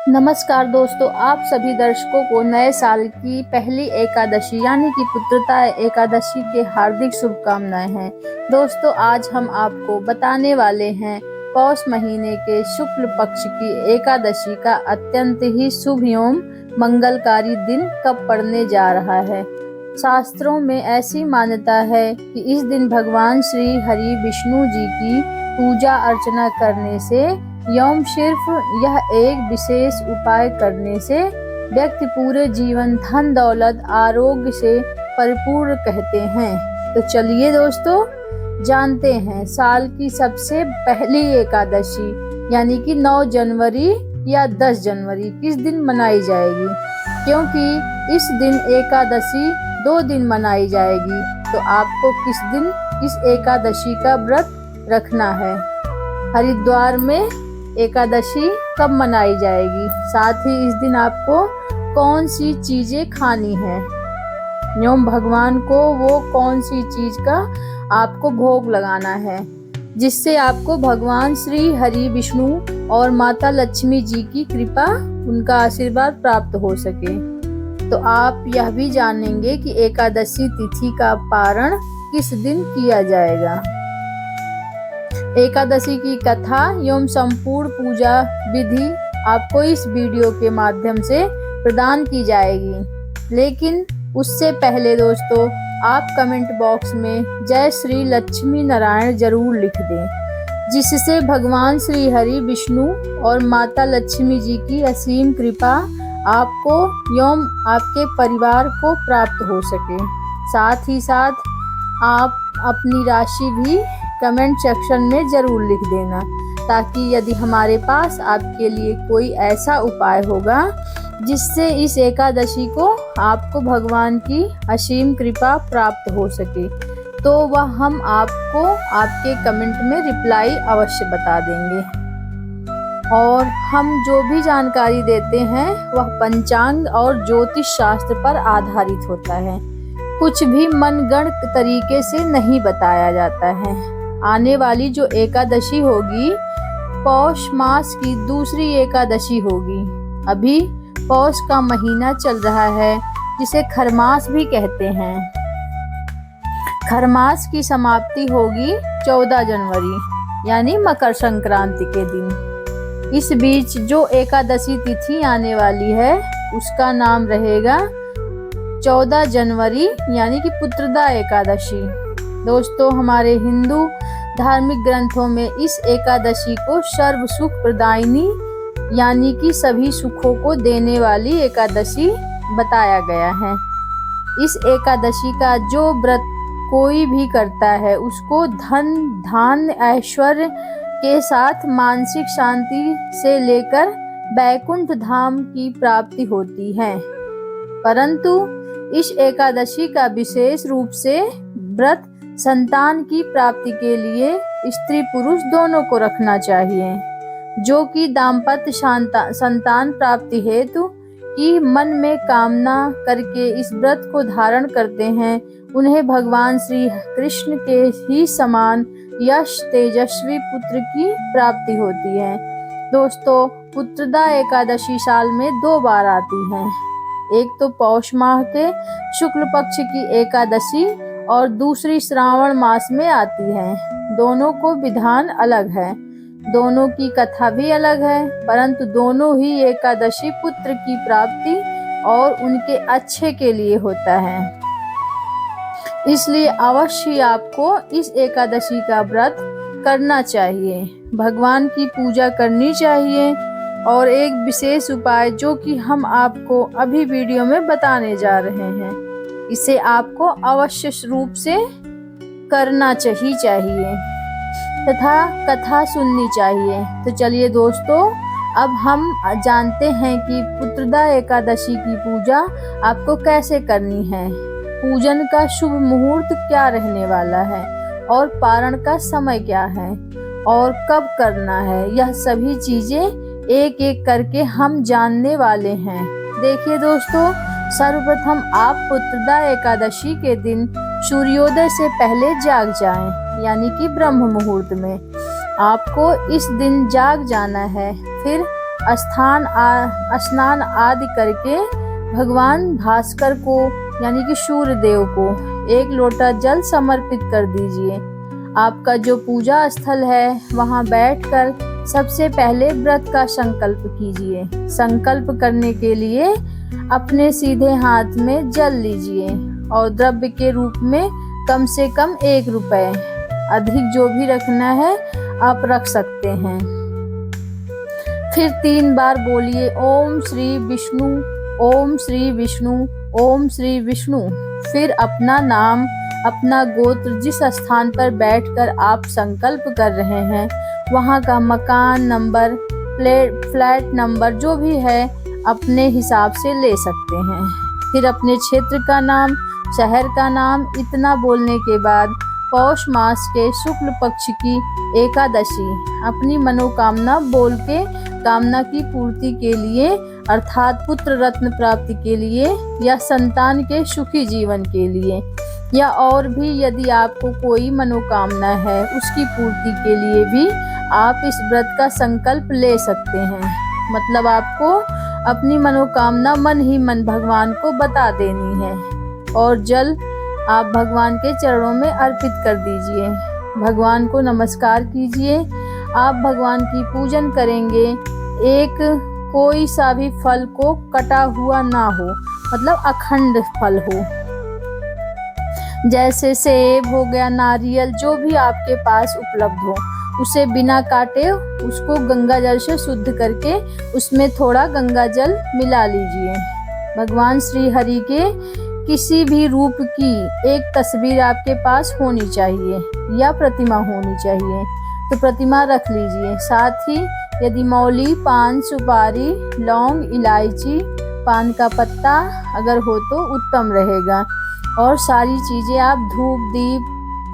नमस्कार दोस्तों, आप सभी दर्शकों को नए साल की पहली एकादशी यानी कि पुत्रदा एकादशी के हार्दिक शुभकामनाएं हैं। दोस्तों, आज हम आपको बताने वाले हैं पौष महीने के शुक्ल पक्ष की एकादशी का अत्यंत ही शुभ एवं मंगलकारी दिन कब पड़ने जा रहा है। शास्त्रों में ऐसी मान्यता है कि इस दिन भगवान श्री हरि विष्णु जी की पूजा अर्चना करने से एवं सिर्फ यह एक विशेष उपाय करने से व्यक्ति पूरे जीवन धन दौलत आरोग्य से परिपूर्ण कहते हैं। तो चलिए दोस्तों, जानते हैं साल की सबसे पहली एकादशी यानी कि 9 जनवरी या 10 जनवरी किस दिन मनाई जाएगी। क्योंकि इस दिन एकादशी 2 दिन मनाई जाएगी, तो आपको किस दिन इस एकादशी का व्रत रखना है। हरिद्वार में एकादशी कब मनाई जाएगी, साथ ही इस दिन आपको कौन सी चीजें खानी है एवं भगवान को वो कौन सी चीज का आपको भोग लगाना है, जिससे आपको भगवान श्री हरि विष्णु और माता लक्ष्मी जी की कृपा उनका आशीर्वाद प्राप्त हो सके। तो आप यह भी जानेंगे कि एकादशी तिथि का पारण किस दिन किया जाएगा। एकादशी की कथा एवं संपूर्ण पूजा विधि आपको इस वीडियो के माध्यम से प्रदान की जाएगी। लेकिन उससे पहले दोस्तों, आप कमेंट बॉक्स में जय श्री लक्ष्मी नारायण जरूर लिख दें, जिससे भगवान श्री हरि विष्णु और माता लक्ष्मी जी की असीम कृपा आपको एवं आपके परिवार को प्राप्त हो सके। साथ ही साथ आप अपनी राशि भी कमेंट सेक्शन में जरूर लिख देना, ताकि यदि हमारे पास आपके लिए कोई ऐसा उपाय होगा जिससे इस एकादशी को आपको भगवान की असीम कृपा प्राप्त हो सके, तो वह हम आपको आपके कमेंट में रिप्लाई अवश्य बता देंगे। और हम जो भी जानकारी देते हैं वह पंचांग और ज्योतिष शास्त्र पर आधारित होता है, कुछ भी मनगढ़ंत तरीके से नहीं बताया जाता है। आने वाली जो एकादशी होगी पौष मास की दूसरी एकादशी होगी। अभी पौष का महीना चल रहा है, जिसे खरमास भी कहते हैं। खरमास की समाप्ति होगी 14 जनवरी यानी मकर संक्रांति के दिन। इस बीच जो एकादशी तिथि आने वाली है उसका नाम रहेगा 14 जनवरी यानी कि पुत्रदा एकादशी। दोस्तों, हमारे हिंदू धार्मिक ग्रंथों में इस एकादशी को सर्व सुख प्रदायिनी यानी कि सभी सुखों को देने वाली एकादशी बताया गया है। इस एकादशी का जो व्रत कोई भी करता है उसको धन धान्य ऐश्वर्य के साथ मानसिक शांति से लेकर वैकुंठ धाम की प्राप्ति होती है। परंतु इस एकादशी का विशेष रूप से व्रत संतान की प्राप्ति के लिए स्त्री पुरुष दोनों को रखना चाहिए, जो कि दाम्पत्य संतान प्राप्ति हेतु की मन में कामना करके इस व्रत को धारण करते हैं। उन्हें भगवान श्री कृष्ण के ही समान यश तेजस्वी पुत्र की प्राप्ति होती है। दोस्तों, पुत्रदा एकादशी साल में 2 बार आती है। एक तो पौष माह के शुक्ल पक्ष की एकादशी और दूसरी श्रावण मास में आती है। दोनों को विधान अलग है, दोनों की कथा भी अलग है, परंतु दोनों ही एकादशी पुत्र की प्राप्ति और उनके अच्छे के लिए होता है। इसलिए अवश्य आपको इस एकादशी का व्रत करना चाहिए, भगवान की पूजा करनी चाहिए। और एक विशेष उपाय जो कि हम आपको अभी वीडियो में बताने जा रहे हैं, इसे आपको अवश्य रूप से करना चाहिए तथा कथा सुननी चाहिए। तो चलिए दोस्तों, अब हम जानते हैं कि पुत्रदा एकादशी की पूजा आपको कैसे करनी है, पूजन का शुभ मुहूर्त क्या रहने वाला है और पारण का समय क्या है और कब करना है। यह सभी चीजें एक एक करके हम जानने वाले हैं। देखिए दोस्तों, सर्वप्रथम आप पुत्रदा एकादशी के दिन सूर्योदय से पहले जाग जाएं, यानी कि ब्रह्म मुहूर्त में आपको इस दिन जाग जाना है। फिर स्नान आदि करके भगवान भास्कर को यानी कि सूर्य देव को 1 लोटा जल समर्पित कर दीजिए। आपका जो पूजा स्थल है वहां बैठकर सबसे पहले व्रत का संकल्प कीजिए। संकल्प करने के लिए अपने सीधे हाथ में जल लीजिए और द्रव्य के रूप में कम से कम 1 रुपए, अधिक जो भी रखना है आप रख सकते हैं। फिर 3 बार बोलिए ओम श्री विष्णु, ओम श्री विष्णु, ओम श्री विष्णु। फिर अपना नाम, अपना गोत्र, जिस स्थान पर बैठकर आप संकल्प कर रहे हैं वहाँ का मकान नंबर, फ्लैट नंबर जो भी है अपने हिसाब से ले सकते हैं। फिर अपने क्षेत्र का नाम, शहर का नाम। इतना बोलने के बाद पौष मास के शुक्ल पक्ष की एकादशी अपनी मनोकामना बोल के कामना की पूर्ति के लिए अर्थात पुत्र रत्न प्राप्ति के लिए या संतान के सुखी जीवन के लिए या और भी यदि आपको कोई मनोकामना है उसकी पूर्ति के लिए भी आप इस व्रत का संकल्प ले सकते हैं। मतलब आपको अपनी मनोकामना मन ही मन भगवान को बता देनी है और जल आप भगवान के चरणों में अर्पित कर दीजिए। भगवान को नमस्कार कीजिए। आप भगवान की पूजन करेंगे। एक कोई सा भी फल को कटा हुआ ना हो, मतलब अखंड फल हो, जैसे सेब हो गया, नारियल, जो भी आपके पास उपलब्ध हो उसे बिना काटे उसको गंगा जल से शुद्ध करके उसमें थोड़ा गंगा जल मिला लीजिए। भगवान श्री हरि के किसी भी रूप की एक तस्वीर आपके पास होनी चाहिए या प्रतिमा होनी चाहिए, तो प्रतिमा रख लीजिए। साथ ही यदि मौली, पान, सुपारी, लौंग, इलायची, पान का पत्ता अगर हो तो उत्तम रहेगा। और सारी चीज़ें आप धूप, दीप,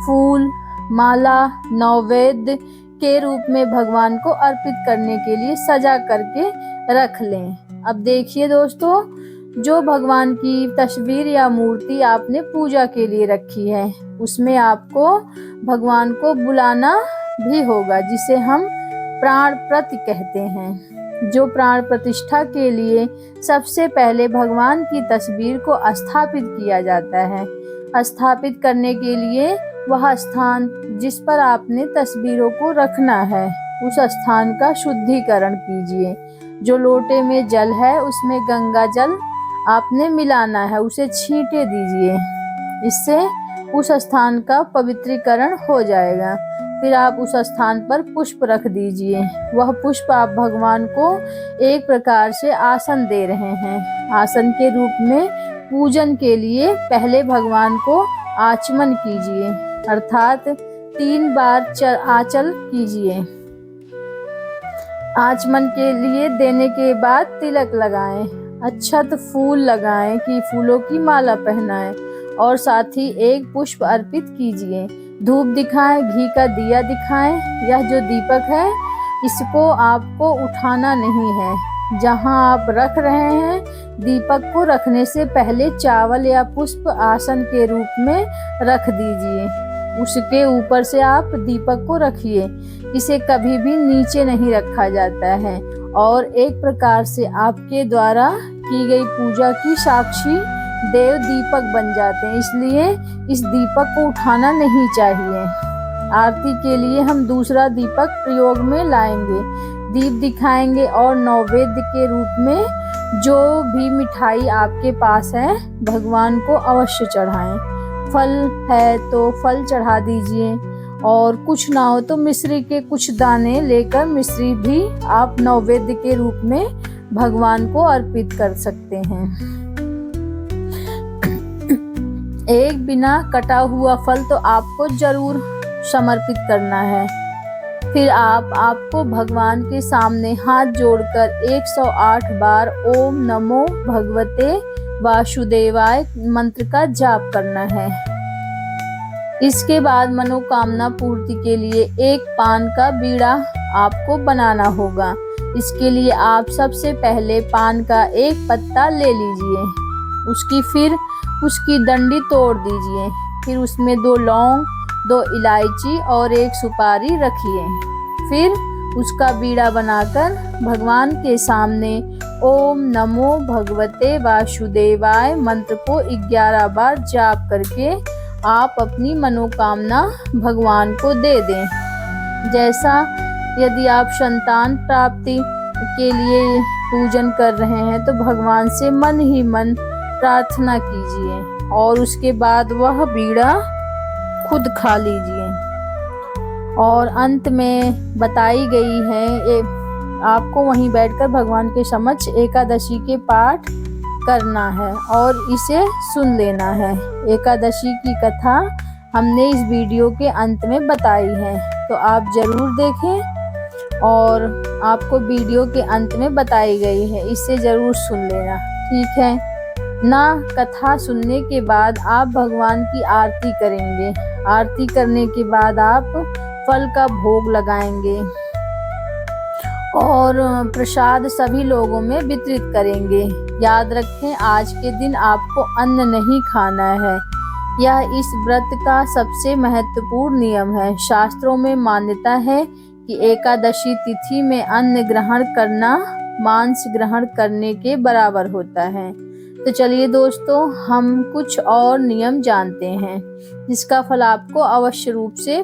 फूल, माला, नैवेद्य के रूप में भगवान को अर्पित करने के लिए सजा करके रख लें। अब देखिए दोस्तों, जो भगवान की तस्वीर या मूर्ति आपने पूजा के लिए रखी है उसमें आपको भगवान को बुलाना भी होगा, जिसे हम प्राण प्रति कहते हैं। जो प्राण प्रतिष्ठा के लिए सबसे पहले भगवान की तस्वीर को स्थापित किया जाता है। स्थापित करने के लिए वह स्थान जिस पर आपने तस्वीरों को रखना है उस स्थान का शुद्धिकरण कीजिए। जो लोटे में जल है उसमें गंगा जल आपने मिलाना है, उसे छींटे दीजिए। इससे उस स्थान का पवित्रीकरण हो जाएगा। फिर आप उस स्थान पर पुष्प रख दीजिए। वह पुष्प आप भगवान को एक प्रकार से आसन दे रहे हैं। आसन के रूप में पूजन के लिए पहले भगवान को आचमन कीजिए, अर्थात 3 बार आचल कीजिए। आचमन के लिए देने के बाद तिलक लगाएं, अक्षत फूल लगाएं कि फूलों की माला पहनाएं और साथ ही 1 पुष्प अर्पित कीजिए। धूप दिखाएं, घी का दिया दिखाएं। यह जो दीपक है इसको आपको उठाना नहीं है। जहां आप रख रहे हैं दीपक को रखने से पहले चावल या पुष्प आसन के रूप में रख दीजिए। उसके ऊपर से आप दीपक को रखिए। इसे कभी भी नीचे नहीं रखा जाता है और एक प्रकार से आपके द्वारा की गई पूजा की साक्षी देव दीपक बन जाते हैं। इसलिए इस दीपक को उठाना नहीं चाहिए। आरती के लिए हम दूसरा दीपक प्रयोग में लाएंगे, दीप दिखाएंगे और नैवेद्य के रूप में जो भी मिठाई आपके पास है भगवान को अवश्य चढ़ाएं। फल है तो फल चढ़ा दीजिए और कुछ ना हो तो मिश्री के कुछ दाने लेकर मिश्री भी आप नैवेद्य के रूप में भगवान को अर्पित कर सकते हैं। एक बिना कटा हुआ फल तो आपको जरूर समर्पित करना है। फिर आपको भगवान के सामने हाथ जोड़कर 108 बार ओम नमो भगवते वासुदेवाय मंत्र का जाप करना है। इसके बाद मनोकामना पूर्ति के लिए 1 पान का बीड़ा आपको बनाना होगा। इसके लिए आप सबसे पहले पान का 1 पत्ता ले लीजिए, उसकी डंडी तोड़ दीजिए। फिर उसमें 2 लौंग, 2 इलायची और 1 सुपारी रखिए। फिर उसका बीड़ा बनाकर भगवान के सामने ओम नमो भगवते वासुदेवाय मंत्र को 11 बार जाप करके आप अपनी मनोकामना भगवान को दे दें। जैसा यदि आप संतान प्राप्ति के लिए पूजन कर रहे हैं तो भगवान से मन ही मन प्रार्थना कीजिए और उसके बाद वह बीड़ा खुद खा लीजिए। और अंत में बताई गई है आपको वहीं बैठकर भगवान के समक्ष एकादशी के पाठ करना है और इसे सुन लेना है। एकादशी की कथा हमने इस वीडियो के अंत में बताई है, तो आप जरूर देखें और आपको वीडियो के अंत में बताई गई है, इसे जरूर सुन लेना, ठीक है ना। कथा सुनने के बाद आप भगवान की आरती करेंगे। आरती करने के बाद आप फल का भोग लगाएंगे और प्रसाद सभी लोगों में वितरित करेंगे। याद रखें, आज के दिन आपको अन्न नहीं खाना है। यह इस व्रत का सबसे महत्वपूर्ण नियम है। शास्त्रों में मान्यता है कि एकादशी तिथि में अन्न ग्रहण करना मांस ग्रहण करने के बराबर होता है। तो चलिए दोस्तों, हम कुछ और नियम जानते हैं जिसका फल आपको अवश्य रूप से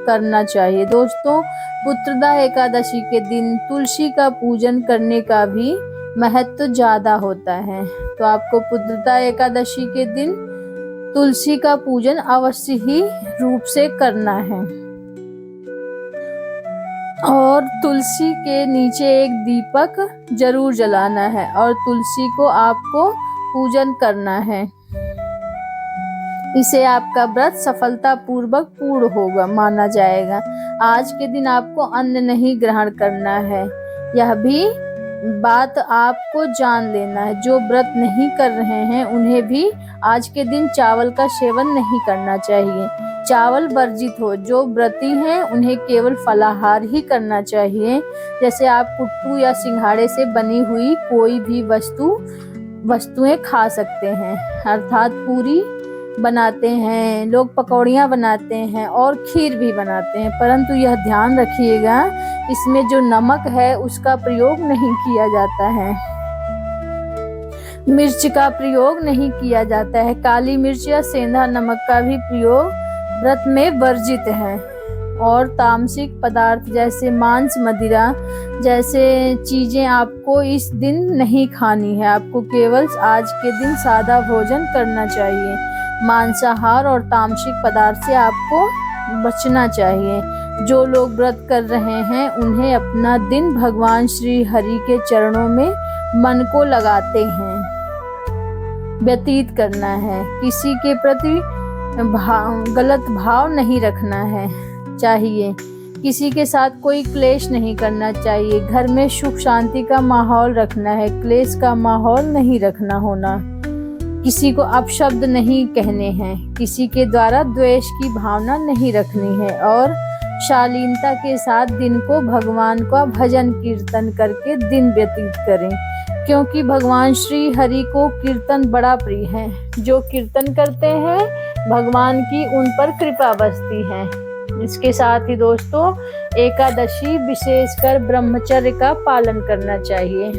करना चाहिए। दोस्तों, पुत्रदा एकादशी के दिन तुलसी का पूजन करने का भी महत्व ज्यादा होता है। तो आपको पुत्रदा एकादशी के दिन तुलसी का पूजन अवश्य ही रूप से करना है और तुलसी के नीचे एक दीपक जरूर जलाना है और तुलसी को आपको पूजन करना है। इसे आपका व्रत सफलता पूर्वक पूर्ण होगा माना जाएगा। आज के दिन आपको अन्न नहीं ग्रहण करना है, यह भी बात आपको जान लेना है। जो व्रत नहीं कर रहे हैं उन्हें भी आज के दिन चावल का सेवन नहीं करना चाहिए। चावल वर्जित हो। जो व्रती हैं उन्हें केवल फलाहार ही करना चाहिए। जैसे आप कुट्टू या सिंघाड़े से बनी हुई कोई भी वस्तुएं खा सकते हैं, अर्थात पूरी बनाते हैं लोग, पकौड़ियाँ बनाते हैं और खीर भी बनाते हैं, परंतु यह ध्यान रखिएगा इसमें जो नमक है उसका प्रयोग नहीं किया जाता है, मिर्च का प्रयोग नहीं किया जाता है। काली मिर्च या सेंधा नमक का भी प्रयोग व्रत में वर्जित है। और तामसिक पदार्थ जैसे मांस मदिरा जैसे चीजें आपको इस दिन नहीं खानी है। आपको केवल आज के दिन सादा भोजन करना चाहिए। मांसाहार और तामसिक पदार्थ से आपको बचना चाहिए। जो लोग व्रत कर रहे हैं उन्हें अपना दिन भगवान श्री हरि के चरणों में मन को लगाते हैं व्यतीत करना है। किसी के प्रति गलत भाव नहीं रखना है चाहिए। किसी के साथ कोई क्लेश नहीं करना चाहिए। घर में सुख शांति का माहौल रखना है, क्लेश का माहौल नहीं रखना होना। किसी को अपशब्द नहीं कहने हैं। किसी के द्वारा द्वेष की भावना नहीं रखनी है और शालीनता के साथ दिन को भगवान का भजन कीर्तन करके दिन व्यतीत करें, क्योंकि भगवान श्री हरि को कीर्तन बड़ा प्रिय है। जो कीर्तन करते हैं भगवान की उन पर कृपा बसती है। इसके साथ ही दोस्तों, एकादशी विशेषकर ब्रह्मचर्य का पालन करना चाहिए।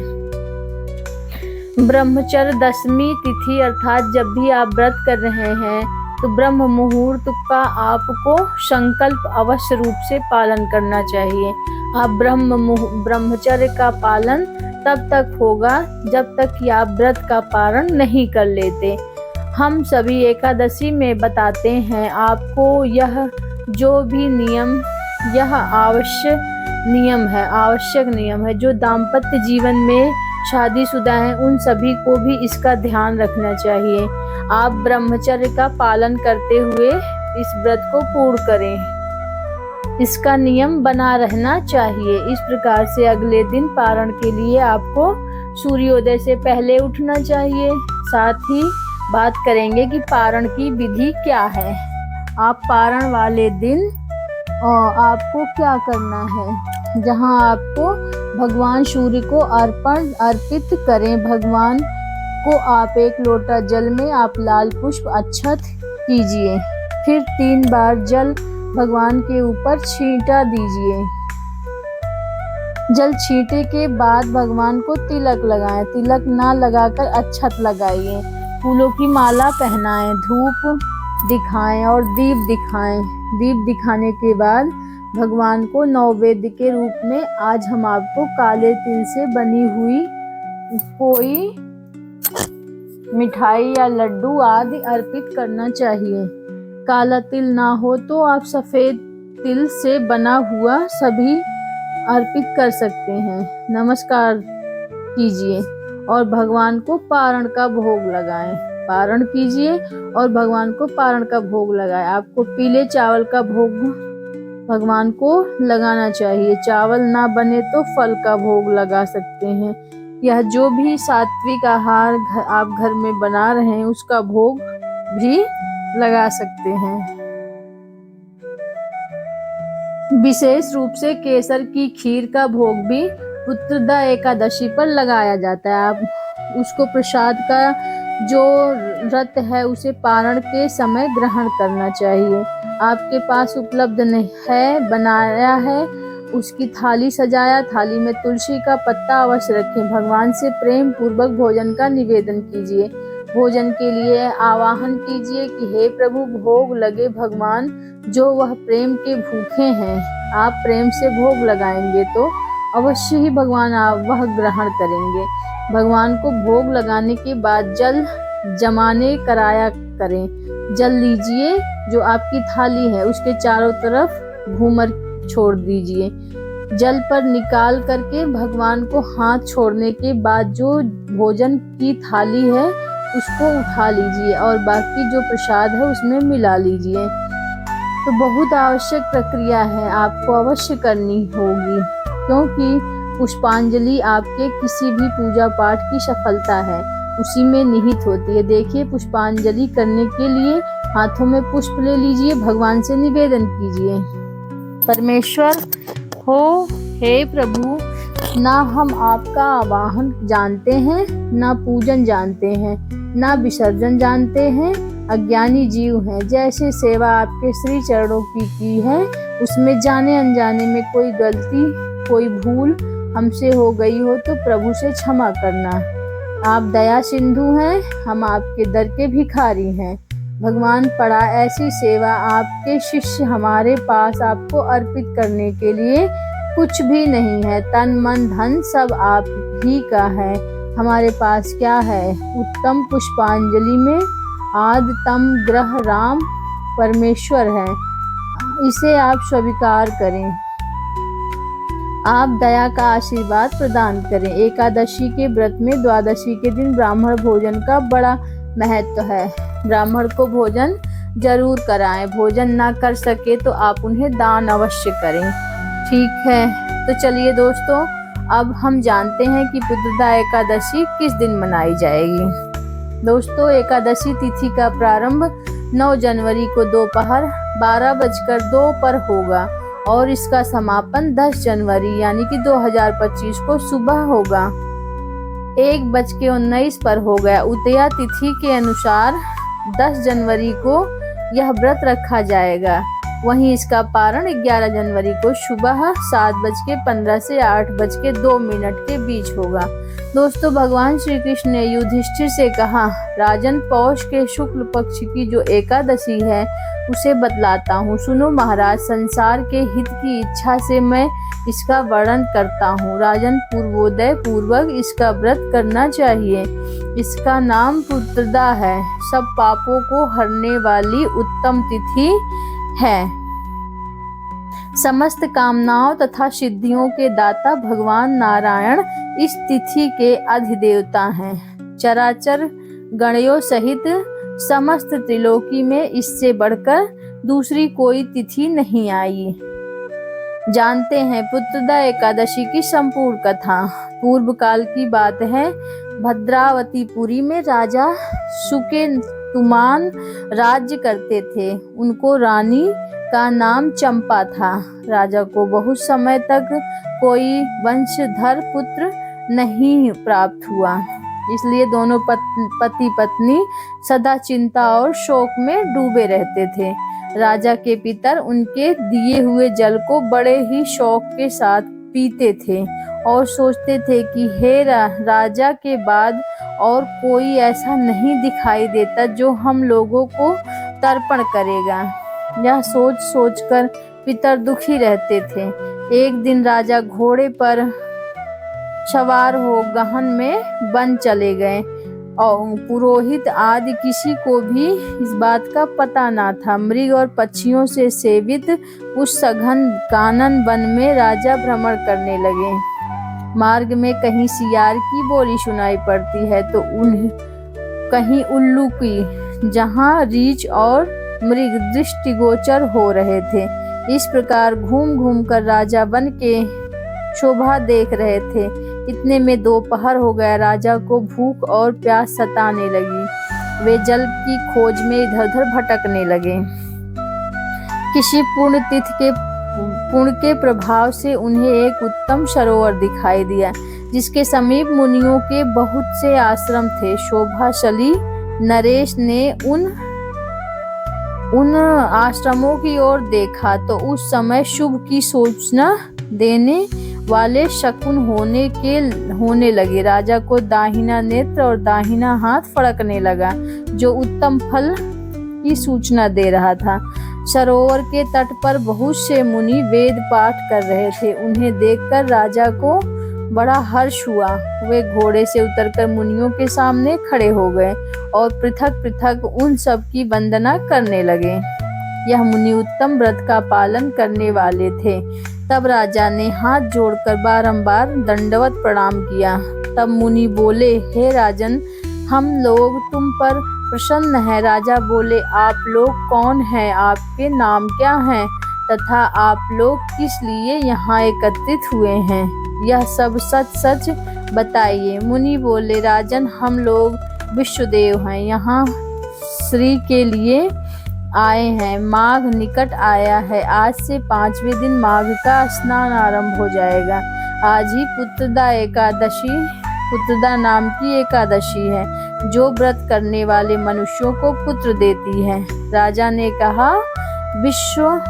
ब्रह्मचर्य दशमी तिथि अर्थात जब भी आप व्रत कर रहे हैं तो ब्रह्म मुहूर्त का आपको संकल्प अवश्य रूप से पालन करना चाहिए। आप ब्रह्मचर्य का पालन तब तक होगा जब तक कि आप व्रत का पारण नहीं कर लेते। हम सभी एकादशी में बताते हैं आपको यह जो भी नियम, यह आवश्यक नियम है। जो दाम्पत्य जीवन में शादीशुदा हैं उन सभी को भी इसका ध्यान रखना चाहिए। आप ब्रह्मचर्य का पालन करते हुए इस व्रत को पूर्ण करें, इसका नियम बना रहना चाहिए। इस प्रकार से अगले दिन पारण के लिए आपको सूर्योदय से पहले उठना चाहिए। साथ ही बात करेंगे कि पारण की विधि क्या है। आप पारण वाले दिन आपको क्या करना है, जहां आपको भगवान सूर्य को अर्पित करें। भगवान को आप एक लोटा जल में आप लाल पुष्प अक्षत कीजिए, फिर 3 बार जल भगवान के ऊपर छींटा दीजिए। जल छींटे के बाद भगवान को तिलक लगाएं। तिलक ना लगाकर अक्षत लगाइए। फूलों की माला पहनाएं, धूप दिखाएं और दीप दिखाएं। दीप दिखाने के बाद भगवान को नैवेद्य के रूप में आज हम आपको काले तिल से बनी हुई कोई मिठाई या लड्डू आदि अर्पित करना चाहिए। काला तिल ना हो तो आप सफेद तिल से बना हुआ सभी अर्पित कर सकते हैं। नमस्कार कीजिए और भगवान को पारण का भोग लगाएं। पारण कीजिए और भगवान को पारण का भोग लगाएं। आपको पीले चावल का भोग भगवान को लगाना चाहिए। चावल ना बने तो फल का भोग लगा सकते हैं। यह जो भी सात्विक आहार आप घर में बना रहे हैं उसका भोग भी लगा सकते हैं। विशेष रूप से केसर की खीर का भोग भी पुत्रदा एकादशी पर लगाया जाता है। आप उसको प्रसाद का जो व्रत है उसे पारण के समय ग्रहण करना चाहिए। आपके पास उपलब्ध नहीं है, बनाया है, उसकी थाली सजाया, थाली में तुलसी का पत्ता अवश्य रखें। भगवान से प्रेम पूर्वक भोजन का निवेदन कीजिए। भोजन के लिए आवाहन कीजिए कि हे प्रभु, भोग लगे भगवान, जो वह प्रेम के भूखे हैं। आप प्रेम से भोग लगाएंगे तो अवश्य ही भगवान वह ग्रहण करेंगे। भगवान को भोग लगाने के बाद जल जमाने कराया करें। जल लीजिए, जो आपकी थाली है उसके चारों तरफ घूमर छोड़ दीजिए। जल पर निकाल करके भगवान को हाथ छोड़ने के बाद जो भोजन की थाली है उसको उठा लीजिए और बाकी जो प्रसाद है उसमें मिला लीजिए। तो बहुत आवश्यक प्रक्रिया है, आपको अवश्य करनी होगी, क्योंकि पुष्पांजलि आपके किसी भी पूजा पाठ की सफलता है, उसी में निहित होती है। देखिए, पुष्पांजलि करने के लिए हाथों में पुष्प ले लीजिए, भगवान से निवेदन कीजिए। परमेश्वर हो, हे प्रभु, ना हम आपका आवाहन जानते हैं, ना पूजन जानते हैं, ना विसर्जन जानते हैं, अज्ञानी जीव हैं। जैसे सेवा आपके श्री चरणों की है, उसमें जाने अनजाने में कोई गलती, कोई भूल हमसे हो गई हो तो प्रभु से क्षमा करना। आप दया सिंधु हैं, हम आपके दर के भिखारी हैं। भगवान पड़ा ऐसी सेवा आपके शिष्य हमारे पास आपको अर्पित करने के लिए कुछ भी नहीं है। तन मन धन सब आप ही का है, हमारे पास क्या है। उत्तम पुष्पांजलि में आदतम ग्रह राम परमेश्वर है, इसे आप स्वीकार करें। आप दया का आशीर्वाद प्रदान करें। एकादशी के व्रत में द्वादशी के दिन ब्राह्मण भोजन का बड़ा महत्व है। ब्राह्मण को भोजन जरूर कराएं। भोजन ना कर सके तो आप उन्हें दान अवश्य करें। ठीक है, तो चलिए दोस्तों, अब हम जानते हैं कि पुत्रदा एकादशी किस दिन मनाई जाएगी। दोस्तों, एकादशी तिथि का प्रारंभ 9 जनवरी को दोपहर 12:02 पर होगा और इसका समापन 10 जनवरी यानी कि 2025 को सुबह होगा 1:19 पर हो गया। उदया तिथि के अनुसार 10 जनवरी को यह व्रत रखा जाएगा। वहीं इसका पारण 11 जनवरी को सुबह 7:15 से 8:02 के बीच होगा। दोस्तों, भगवान श्री कृष्ण ने युधिष्ठिर से कहा, राजन, पौष के शुक्ल पक्ष की जो एकादशी है उसे बतलाता हूँ। सुनो महाराज, संसार के हित की इच्छा से मैं इसका वर्णन करता हूँ। राजन, पूर्वोदय पूर्वक इसका व्रत करना चाहिए। इसका नाम पुत्रदा है। सब पापों को हरने वाली उत्तम तिथि है। समस्त कामनाओं तथा सिद्धियों के दाता भगवान नारायण इस तिथि के अधिदेवता हैं। चराचर गणयों सहित समस्त त्रिलोकी में इससे बढ़कर दूसरी कोई तिथि नहीं आई। जानते हैं पुत्रदा एकादशी की संपूर्ण कथा। पूर्व काल की बात है, भद्रावतीपुरी में राजा सुकेतुमान राज्य करते थे। उनको रानी का नाम चंपा था। राजा को बहुत समय तक कोई वंशधर पुत्र नहीं प्राप्त हुआ, इसलिए दोनों पति पत्नी सदा चिंता और शोक में डूबे रहते थे। राजा के पितर उनके दिए हुए जल को बड़े ही शौक के साथ पीते थे और सोचते थे कि हे राजा के बाद और कोई ऐसा नहीं दिखाई देता जो हम लोगों को तर्पण करेगा। यह सोच सोचकर पितर दुखी रहते थे। एक दिन राजा घोड़े पर सवार हो गहन में वन चले गए और पुरोहित आदि किसी को भी इस बात का पता ना था। मृग और पक्षियों से सेवित उस सघन कानन वन में राजा भ्रमण करने लगे। मार्ग में कहीं सियार की बोली सुनाई पड़ती है तो कहीं उल्लू की, जहाँ रीछ और मृग दृष्टिगोचर हो रहे थे। इस प्रकार घूम घूम कर राजा वन के शोभा देख रहे थे। इतने में दोपहर हो गया। राजा को भूख और प्यास सताने लगी। वे जल की खोज में इधर उधर भटकने लगे। किसी पुण्य के प्रभाव से उन्हें एक उत्तम सरोवर दिखाई दिया जिसके समीप मुनियों के बहुत से आश्रम थे। शोभाशाली नरेश ने उन आश्रमों की ओर देखा तो उस समय शुभ की सूचना देने वाले शकुन होने लगे। राजा को दाहिना नेत्र और दाहिना हाथ फड़कने लगा जो उत्तम फल की सूचना दे रहा था। सरोवर के तट पर बहुत से मुनि वेद पाठ कर रहे थे। उन्हें देखकर राजा को बड़ा हर्ष हुआ। वे घोड़े से उतरकर मुनियों के सामने खड़े हो गए और पृथक पृथक उन सब की वंदना करने लगे। यह मुनि उत्तम व्रत का पालन करने वाले थे। तब राजा ने हाथ जोड़कर बारंबार दंडवत प्रणाम किया। तब मुनि बोले, हे राजन, हम लोग तुम पर प्रसन्न हैं। राजा बोले, आप लोग कौन हैं? आपके नाम क्या हैं? तथा आप लोग किस लिए यहाँ एकत्रित हुए हैं? यह सब सच सच बताइए। मुनि बोले, राजन, हम लोग विश्वदेव हैं, यहाँ श्री के लिए आए हैं। माघ निकट आया है। आज से 5वें दिन माघ का स्नान आरंभ हो जाएगा। आज ही पुत्रदा नाम की एकादशी है जो व्रत करने वाले मनुष्यों को पुत्र देती है। राजा ने कहा, विश्व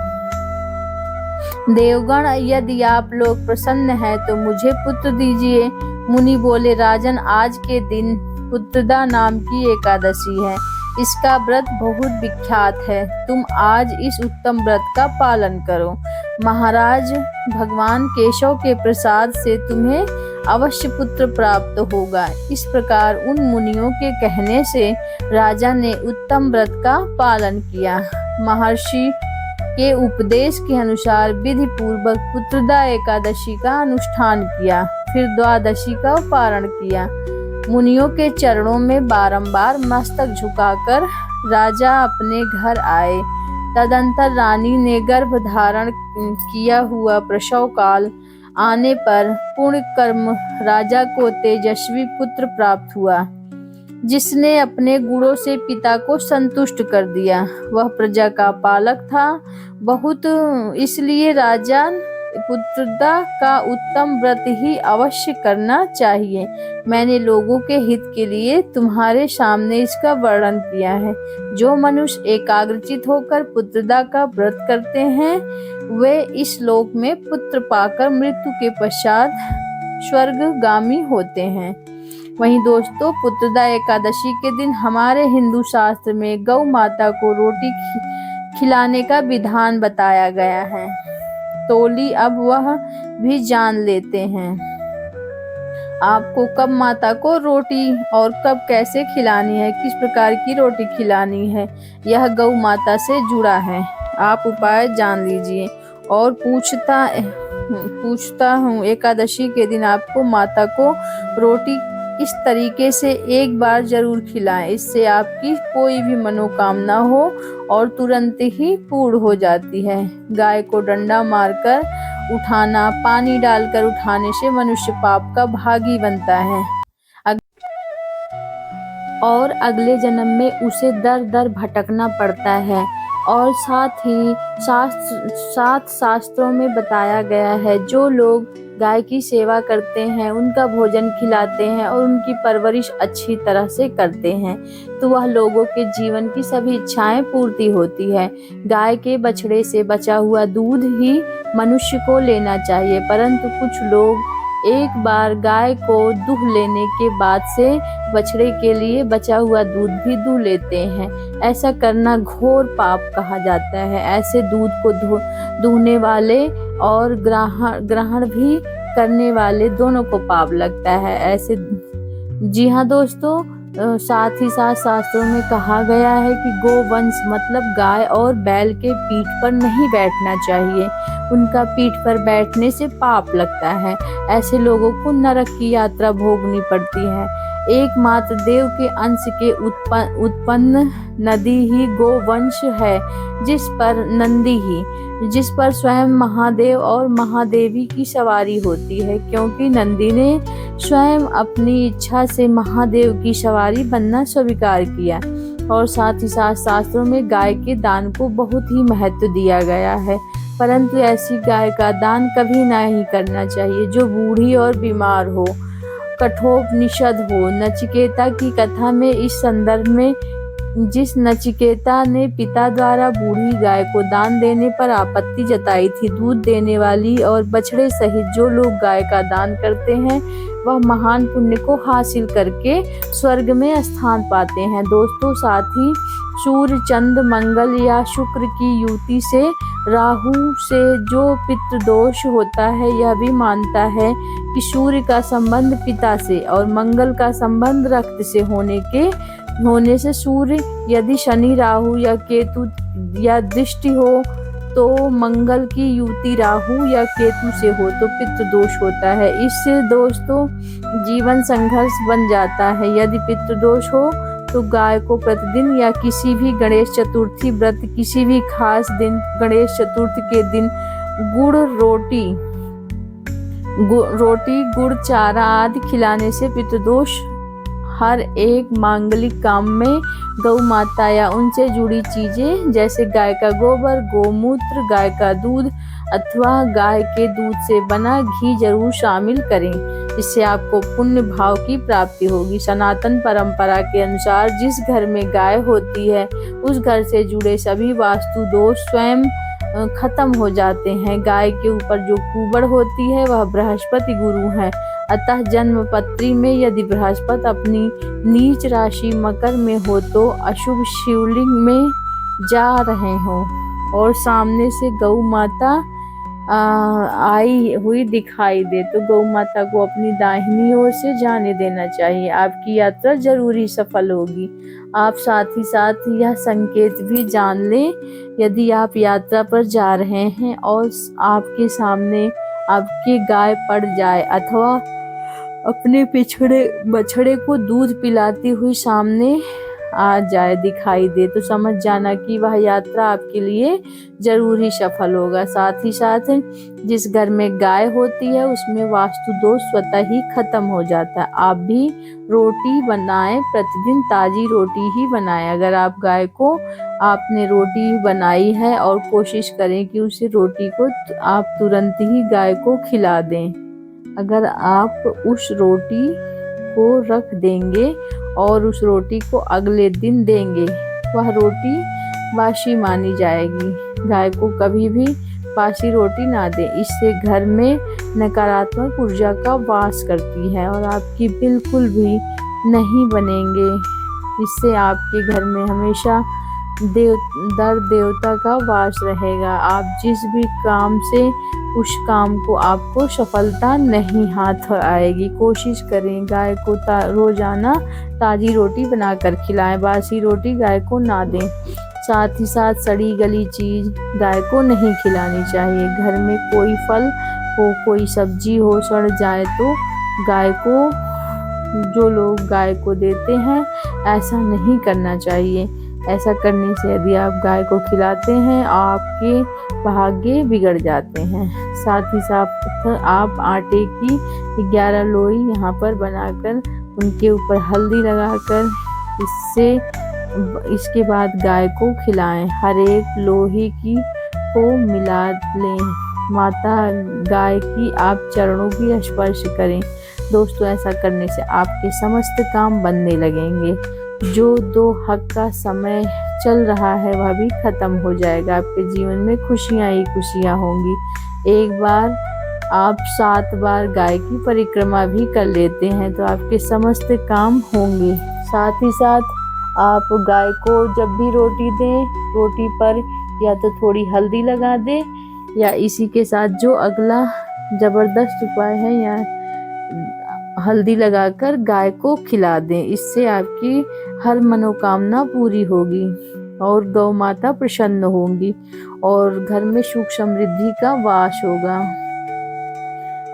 देवगण, यदि आप लोग प्रसन्न हैं तो मुझे पुत्र दीजिए। मुनि बोले, राजन, आज के दिन पुत्रदा नाम की एकादशी है। इसका व्रत बहुत विख्यात है। तुम आज इस उत्तम व्रत का पालन करो। महाराज, भगवान केशव के प्रसाद से तुम्हें अवश्य पुत्र प्राप्त होगा। इस प्रकार उन मुनियों के कहने से राजा ने उत्तम व्रत का पालन किया। महर्षि के उपदेश के अनुसार विधि पूर्वक पुत्रदा एकादशी का अनुष्ठान किया। फिर द्वादशी का पारण किया। मुनियों के चरणों में बारंबार मस्तक झुकाकर राजा अपने घर आए। तदंतर रानी ने गर्भ धारण किया हुआ प्रसव काल आने पर पुण्य कर्म राजा को तेजस्वी पुत्र प्राप्त हुआ जिसने अपने गुणों से पिता को संतुष्ट कर दिया। वह प्रजा का पालक था बहुत, इसलिए राजा पुत्रदा का उत्तम व्रत ही अवश्य करना चाहिए। मैंने लोगों के हित के लिए तुम्हारे सामने इसका वर्णन किया है। जो मनुष्य एकाग्रचित होकर पुत्रदा का व्रत करते हैं वे इस लोक में पुत्र पाकर मृत्यु के पश्चात स्वर्गगामी होते हैं। वहीं दोस्तों, पुत्रदा एकादशी के दिन हमारे हिंदू शास्त्र में गौ माता को रोटी खिलाने का विधान बताया गया है। तोली अब वह भी जान लेते हैं आपको कब माता को रोटी और कब कैसे खिलानी है, किस प्रकार की रोटी खिलानी है। यह गौ माता से जुड़ा है। आप उपाय जान लीजिए। और पूछता हूँ, एकादशी के दिन आपको माता को रोटी इस तरीके से एक बार जरूर खिलाएं। इससे आपकी कोई भी मनोकामना हो और तुरंत ही पूर्ण हो जाती है। गाय को डंडा मारकर उठाना, पानी डालकर उठाने से मनुष्य पाप का भागी बनता है और अगले जन्म में उसे दर दर भटकना पड़ता है। और साथ ही शास्त्रों में बताया गया है, जो लोग गाय की सेवा करते हैं, उनका भोजन खिलाते हैं और उनकी परवरिश अच्छी तरह से करते हैं तो वह लोगों के जीवन की सभी इच्छाएं पूर्ति होती है। गाय के बछड़े से बचा हुआ दूध ही मनुष्य को लेना चाहिए, परंतु कुछ लोग एक बार गाय को दूह लेने के बाद से बछड़े के लिए बचा हुआ दूध भी दूह लेते हैं। ऐसा करना घोर पाप कहा जाता है। ऐसे दूध को दूहने वाले और ग्रहण भी करने वाले दोनों को पाप लगता है। ऐसे जी हाँ दोस्तों, साथ ही साथ शास्त्रों में कहा गया है कि गोवंश मतलब गाय और बैल के पीठ पर नहीं बैठना चाहिए, उनका पीठ पर बैठने से पाप लगता है। ऐसे लोगों को नरक की यात्रा भोगनी पड़ती है। एकमात्र देव के अंश के उत्पन्न नदी ही गोवंश है, जिस पर स्वयं महादेव और महादेवी की सवारी होती है, क्योंकि नंदी ने स्वयं अपनी इच्छा से महादेव की सवारी बनना स्वीकार किया। और साथ ही साथ शास्त्रों में गाय के दान को बहुत ही महत्व दिया गया है, परंतु ऐसी गाय का दान कभी नहीं करना चाहिए जो बूढ़ी और बीमार हो, कठोपनिषद हो। नचिकेता की कथा में इस संदर्भ में जिस नचिकेता ने पिता द्वारा बूढ़ी गाय को दान देने पर आपत्ति जताई थी, दूध देने वाली और बछड़े सहित जो लोग गाय का दान करते हैं वह महान पुण्य को हासिल करके स्वर्ग में स्थान पाते हैं। दोस्तों, साथ ही सूर्य, चंद्र, मंगल या शुक्र की युति से, राहु से जो पितृदोष होता है, यह भी मानता है कि सूर्य का संबंध पिता से और मंगल का संबंध रक्त से होने से सूर्य यदि शनि, राहु या केतु या दृष्टि हो तो मंगल की युति राहु या केतु से हो तो पितृदोष होता है। इससे दोस्तों जीवन संघर्ष बन जाता है। यदि पितृदोष हो तो गाय को प्रतिदिन या किसी भी गणेश चतुर्थी व्रत, किसी भी खास दिन, गणेश चतुर्थी के दिन रोटी, गुड़, चारा आदि खिलाने से पितृदोष हर एक मांगलिक काम में गौ माता या उनसे जुड़ी चीजें जैसे गाय का गोबर, गोमूत्र, गाय का दूध अथवा गाय के दूध से बना घी जरूर शामिल करें। इससे आपको पुण्य भाव की प्राप्ति होगी। सनातन परंपरा के अनुसार जिस घर में गाय होती है उस घर से जुड़े सभी वास्तु दोष स्वयं खत्म हो जाते हैं। गाय के ऊपर जो कुबड़ होती है वह बृहस्पति गुरु है। अतः जन्म पत्री में यदि बृहस्पति अपनी नीच राशि मकर में हो तो अशुभ शिवलिंग में जा रहे हो और सामने से गौ माता आई हुई दिखाई दे तो गौ माता को अपनी दाहिनी ओर से जाने देना चाहिए। आपकी यात्रा जरूरी सफल होगी। आप साथ ही साथ यह संकेत भी जान लें, यदि आप यात्रा पर जा रहे हैं और आपके सामने आपकी गाय पड़ जाए अथवा अपने बछड़े को दूध पिलाती हुई सामने आ जाए, दिखाई दे, तो समझ जाना कि वह यात्रा आपके लिए जरूर ही सफल होगा। साथ ही साथ जिस घर में गाय होती है उसमें वास्तु दोष स्वतः ही खत्म हो जाता है। आप भी रोटी बनाएं, प्रतिदिन ताजी रोटी ही बनाएं। अगर आप गाय को आपने रोटी बनाई है और कोशिश करें कि उस रोटी को आप तुरंत ही गाय को खिला दें। अगर आप उस रोटी को रख देंगे और उस रोटी को अगले दिन देंगे, वह रोटी बासी मानी जाएगी। गाय को कभी भी बासी रोटी ना दें, इससे घर में नकारात्मक ऊर्जा का वास करती है और आपकी बिल्कुल भी नहीं बनेंगे। इससे आपके घर में हमेशा देवता का वास रहेगा। आप जिस भी काम से उस काम को आपको सफलता नहीं हाथ आएगी। कोशिश करें गाय को रोजाना ताजी रोटी बनाकर खिलाएं, बासी रोटी गाय को ना दें। साथ ही साथ सड़ी गली चीज गाय को नहीं खिलानी चाहिए। घर में कोई फल हो, कोई सब्जी हो, सड़ जाए तो गाय को, जो लोग गाय को देते हैं, ऐसा नहीं करना चाहिए। ऐसा करने से यदि आप गाय को खिलाते हैं आपके भाग्य बिगड़ जाते हैं। साथ ही साथ आप आटे की 11 लोई यहाँ पर बनाकर उनके ऊपर हल्दी लगाकर इसके बाद गाय को खिलाएं। हर एक लोही को मिला लें। माता गाय की आप चरणों की स्पर्श करें। दोस्तों, ऐसा करने से आपके समस्त काम बनने लगेंगे। जो दो हक का समय चल रहा है वह भी खत्म हो जाएगा। आपके जीवन में खुशियां ही खुशियां होंगी। एक बार आप 7 बार गाय की परिक्रमा भी कर लेते हैं तो आपके समस्त काम होंगे। साथ ही साथ आप गाय को जब भी रोटी दें, रोटी पर या तो थोड़ी हल्दी लगा दें, या इसी के साथ जो अगला जबरदस्त उपाय है, या हल्दी लगाकर गाय को खिला दें। इससे आपकी हर मनोकामना पूरी होगी और गौ माता प्रसन्न होंगी और घर में सुख समृद्धि का वास होगा।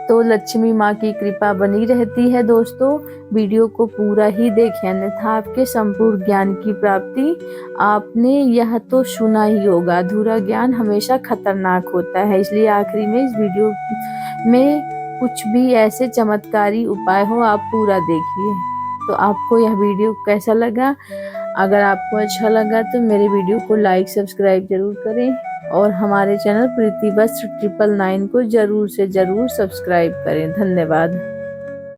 तो लक्ष्मी माँ की कृपा बनी रहती है। दोस्तों, वीडियो को पूरा ही देखें, अन्यथा आपके संपूर्ण ज्ञान की प्राप्ति। आपने यह तो सुना ही होगा, अधूरा ज्ञान हमेशा खतरनाक होता है। इसलिए आखिरी में इस वीडियो में कुछ भी ऐसे चमत्कारी उपाय हो, आप पूरा देखिए। तो आपको यह वीडियो कैसा लगा? अगर आपको अच्छा लगा तो मेरे वीडियो को लाइक सब्सक्राइब जरूर करें और हमारे चैनल प्रीति बस 999 को जरूर से जरूर सब्सक्राइब करें। धन्यवाद।